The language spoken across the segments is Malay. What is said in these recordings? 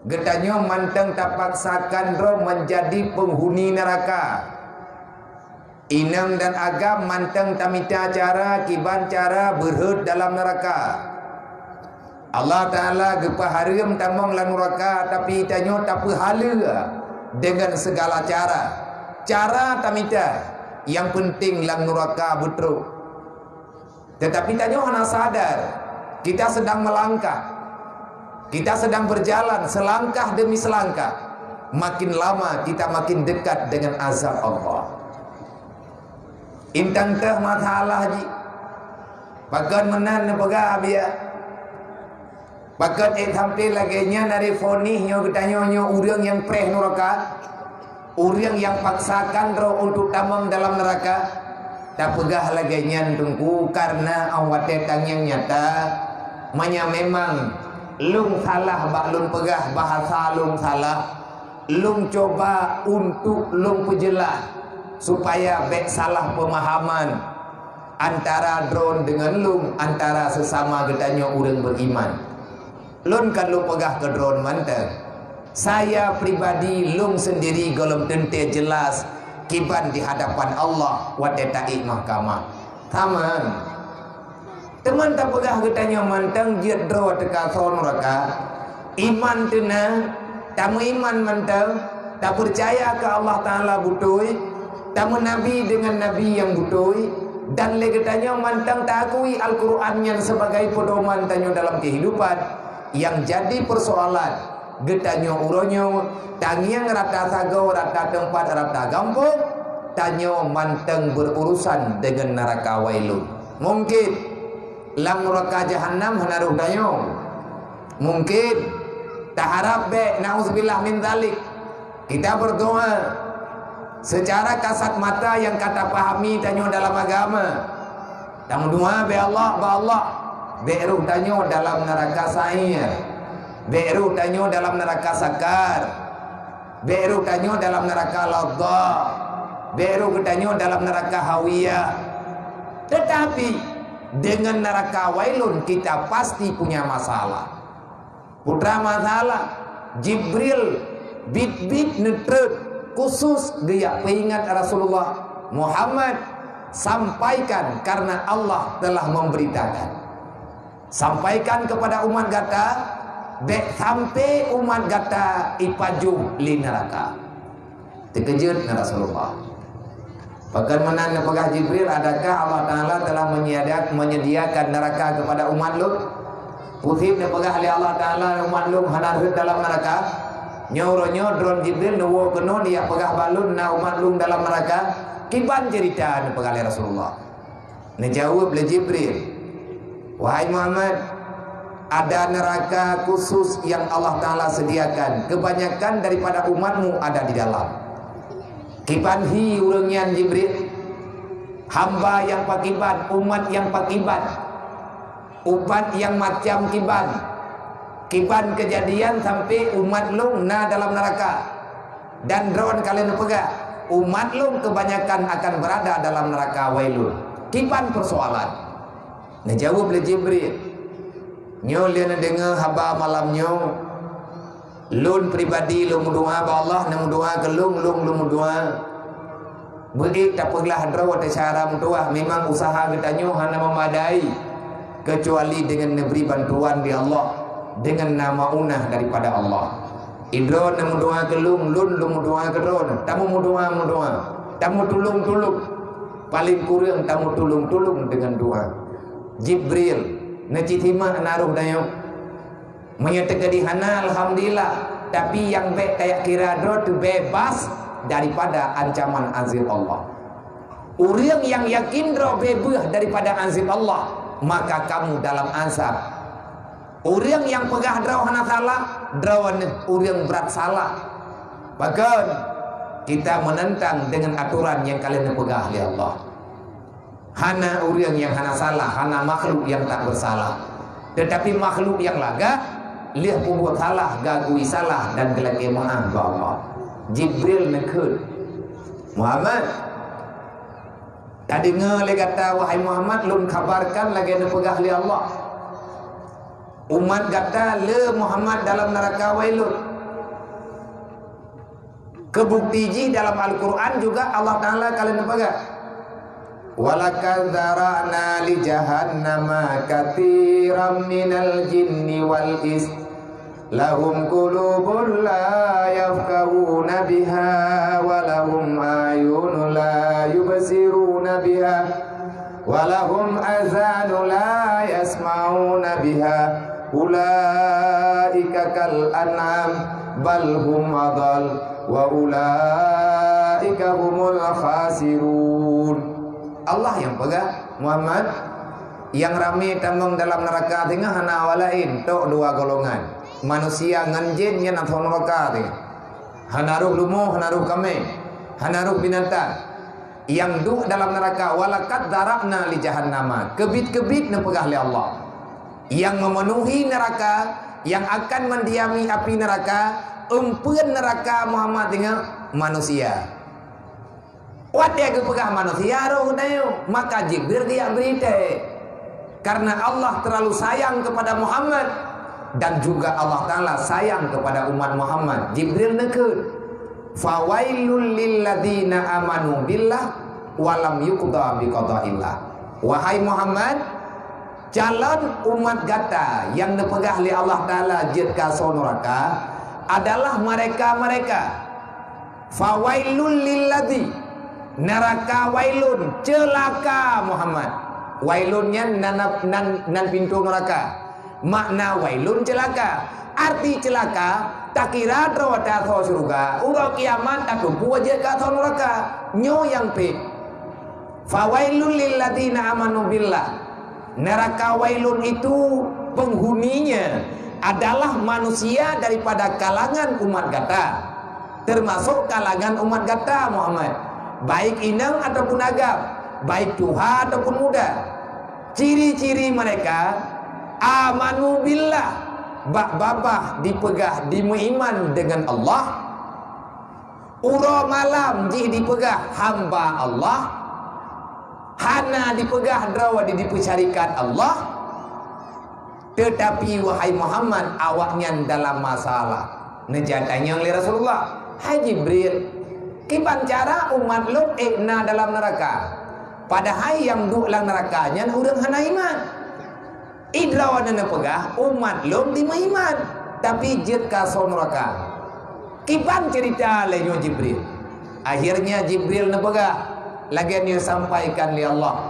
Getanyo manteng tapaksakan ro menjadi penghuni neraka. Inang dan agam manteng tamita cara kiban cara berhut dalam neraka. Allah Ta'ala gepa harim tamang lan neraka, tapi tanyo tak pahala dengan segala cara. Cara tamita yang penting lang neraka betul. Tetapi tanyo hana sadar kita sedang melangkah. Kita sedang berjalan selangkah demi selangkah. Makin lama kita makin dekat dengan azab Allah. Intang teh masalah haji. Pakan menan nepega abia. Pakan tampil lagi nya dari fonih nyo getanyo nyo urang yang preh neraka. Urang yang paksakan roh untuk tamang dalam neraka. Tak pegah lagi nya tungku karena awat tetang yang nyata. Manya memang lung salah bak lung pegah bahasa lung salah. Lung coba untuk lung pejelas supaya bek salah pemahaman antara drone dengan lung, antara sesama getanyo urang beriman. Lun kan lung pegah ke drone manteng. Saya pribadi lung sendiri golong tente jelas kiban di hadapan Allah wa tetai mahkamah. Taman. Teman tak pegah getanyo manteng jiat dro teka son neraka. Iman tena, tamu iman manteng, tak percaya ke Allah Ta'ala butoi, tamu nabi dengan nabi yang butoi, dan le getanyo manteng tak akui Al-Qur'an yang sebagai pedoman tanyo dalam kehidupan. Yang jadi persoalan getanyo uronyo tangiang rata sago rata tempat rata gampung tanyo manteng berurusan dengan neraka wailun. Mungkin lam neraka jahannam hanaruh dayo. Mungkin tak harap be nauzubillah min dzalik. Kita berdoa secara kasat mata yang kata pahami tanyo dalam agama. Tang doa be Allah ba Allah. Be ruh tanyo dalam neraka sair. Be ruh tanyo dalam neraka sakar. Be ruh tanyo dalam neraka ladha. Be ruh tanyo dalam neraka hawiyah. Tetapi dengan neraka wailun kita pasti punya masalah. Putra masalah Jibril bit-bit netret khusus gaya peingat Rasulullah Muhammad sampaikan karena Allah telah memberitakan. Sampaikan kepada umat gata dek sampai umat gata ipaju li neraka. Terkejut Rasulullah. Bagaimana nepegah Jibril, adakah Allah Ta'ala telah menyediakan neraka kepada umat Lut? Putih nepegah oleh Allah Ta'ala umat Lut hanarhut dalam neraka. Nyoro-nyo drone Jibril nuwo keno dia pegah balun na umat Lut dalam neraka. Kiban cerita nepegah oleh Rasulullah. Nejawab oleh Jibril, wahai Muhammad, ada neraka khusus yang Allah Ta'ala sediakan. Kebanyakan daripada umatmu ada di dalam. Kiban hi urangnya Jibril, hamba yang pakiban, umat yang pakiban, umat yang macam kiban. Kiban kejadian sampai umat lung na dalam neraka. Dan drone kalian pegah, umat lung kebanyakan akan berada dalam neraka wailun. Kiban persoalan. Nah jawab oleh Jibril. Nyo lian dengar haba malam nyo. Lun pribadi lu doa ba Allah na doa ke lung doa. Berik tak perlah draw te cara doa memang usaha getanyo hana memadai kecuali dengan neberi bantuan di Allah dengan nama unah daripada Allah. Idron na doa ke lun doa ke dron. Tamu doa. Tamu tulung. Paling kurang tamu tulung dengan doa. Jibril nacitima naruh dayo menyatakan di hana alhamdulillah, tapi yang baik kayak kira drot bebas daripada ancaman azab Allah. Orang yang yakin drot bebas daripada azab Allah, maka kamu dalam azab. Orang yang pegah drot hana salah, drot orang berat salah. Bahkan kita menentang dengan aturan yang kalian pegah oleh Allah. Hana orang yang hana salah, hana makhluk yang tak bersalah. Tetapi makhluk yang laga lihat pembuat salah, gagui salah dan gelagi maaf Allah. Jibril nekut Muhammad. Tadi ngele kata wahai Muhammad lum kabarkan lagi nepegah li Allah. Umat kata le Muhammad dalam neraka wailun. Kebukti ji dalam Al-Quran juga Allah Ta'ala kalian pegang. Walakad zara'na li jahannama katsiran minal jinni wal ins lahum qulubun la yafqahuna biha wa lahum a'yunun la yubsiruna biha wa lahum azanun la yasma'una biha ulaika kal an'am bal hum adall wa ulaika humul khasirun. Allah yang pegang Muhammad yang rame tambang dalam neraka tengah hana walain tok dua golongan manusia ngan jin yang atau neraka tengah hana ruh lumuh hana ruh kami hana ruh binatang yang duduk dalam neraka. Walakad darabna li jahannama, kebit-kebit yang pegang oleh Allah yang memenuhi neraka, yang akan mendiami api neraka, empuan neraka Muhammad dengan manusia. Wat dia kepegah manusia roh dayu, maka Jibril dia berita karena Allah terlalu sayang kepada Muhammad dan juga Allah Ta'ala sayang kepada umat Muhammad. Jibril nekut fawailul lilladzina amanu billah walam yuqda biqada'illah. Wahai Muhammad, jalan umat gata yang dipegah oleh Allah Ta'ala jid ka neraka adalah mereka-mereka. Fawailul lilladzi, neraka wailun, celaka Muhammad. Wailunnya nan pintu neraka. Makna wailun celaka. Arti celaka tak kira terwata atau surga. Urau kiamat tak tumpu aja ke atau neraka. Nyo yang pit. Fawailun lilladzina amanu billah. Neraka wailun itu penghuninya adalah manusia daripada kalangan umat gata, termasuk kalangan umat gata Muhammad, baik inang ataupun agam, baik tua ataupun muda. Ciri-ciri mereka amanu billah, babah dipegah dimeiman dengan Allah. Ura malam jih dipegah hamba Allah, hana dipegah drawa dipecarikan Allah. Tetapi wahai Muhammad, awaknya dalam masalah. Nejatanya oleh Rasulullah, hai Jibril, kiban cara umat lu ikna dalam neraka, padahal yang duduk dalam nerakanya urang hana iman. Idrawan dan pegah umat lu di iman, tapi jid ka neraka. Kiban cerita leyo Jibril. Akhirnya Jibril nepegah lagi dia sampaikan li Allah,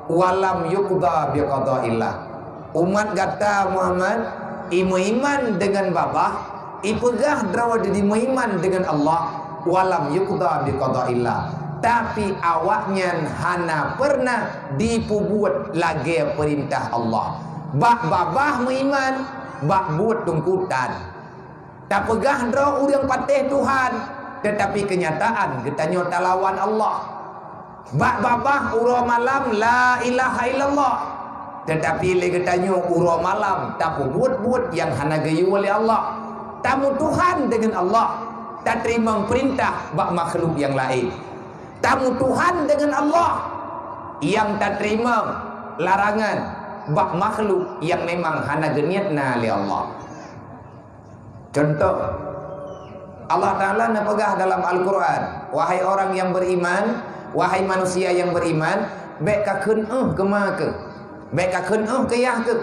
walam yuqda biqada'illah. Umat kata Muhammad iman dengan babah, ipegah drawa di iman dengan Allah, walam yuqda biqada'illah. Tapi awaknya hana pernah dipubuat lagi perintah Allah. Bak babah meiman, bak buat tungkutan. Tak pegah draw urang patih Tuhan, tetapi kenyataan kita nyota lawan Allah. Bak babah ura malam la ilaha illallah, tetapi lagi tanya ura malam tak buat-buat yang hana gayu oleh Allah. Tamu Tuhan dengan Allah, tak terima perintah bak makhluk yang lain. Tamu Tuhan dengan Allah yang tak terima larangan bak makhluk yang memang hana geniatna oleh Allah. Contoh Allah Ta'ala napegah dalam Al-Quran, wahai orang yang beriman, wahai manusia yang beriman, baik kakun kemaka, baik kakun kayah ke,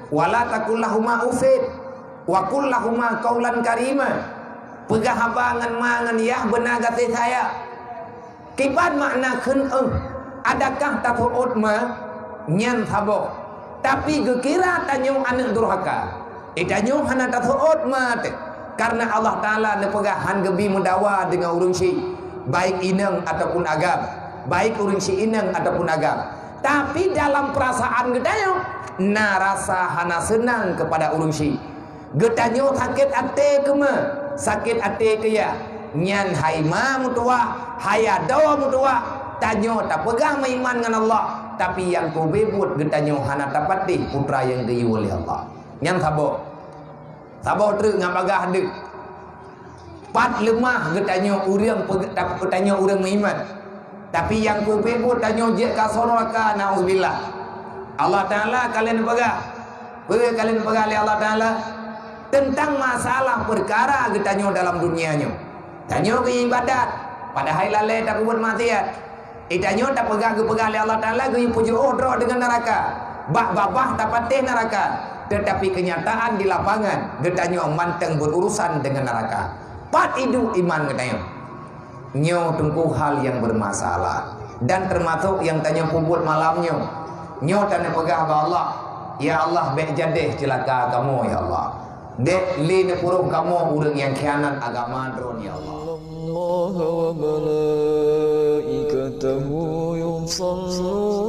wala takullahuma ufid, wa kullahuma qaulan karima. Pegah abangan mangan yah benar kata saya. Kibat makna kun adakah tafuut ma nyan thabok, tapi gekira tanyung anak durhaka. Itanyung hana tafuut ma te. Karena Allah Ta'ala nepegahan gebi mudawa dengan urung si, baik inang ataupun agam, baik urung si inang ataupun agam. Tapi dalam perasaan gedayo na rasa hana senang kepada urung si. Gedanyo sakit ate kema, sakit ate kaya nyan haima mutua, hayadawa mutua. Tanyo tak pegang meiman dengan Allah, tapi yang ku bebut gedanyo hana tapatih putra yang diyu oleh Allah. Nyan sabo sabo terus ngapagah dek pat lemah getanyo urang getanyo urang meiman, tapi yang ku bebut tanyo je ka soraka nauzubillah. Allah Ta'ala kalian pegah kalian pegah oleh Allah Ta'ala tentang masalah perkara getanyo dalam dunianya. Tanya ke ibadat, padahal lalai tak buat maksiat. Tanya tak pegang oleh Allah Taala ke puji odro dengan neraka. Babah tak patih neraka. Tetapi kenyataan di lapangan getanya manteng berurusan dengan neraka. Pat itu iman getanya. Nyo tungku hal yang bermasalah dan termasuk yang tanya puput malamnya. Nyo tanya pegang Allah. Ya Allah baik jadeh celaka kamu ya Allah. Dek lini puruh kamu urang yang khianat agama drone ya Allah. Allah wa malaikatahu yusalluna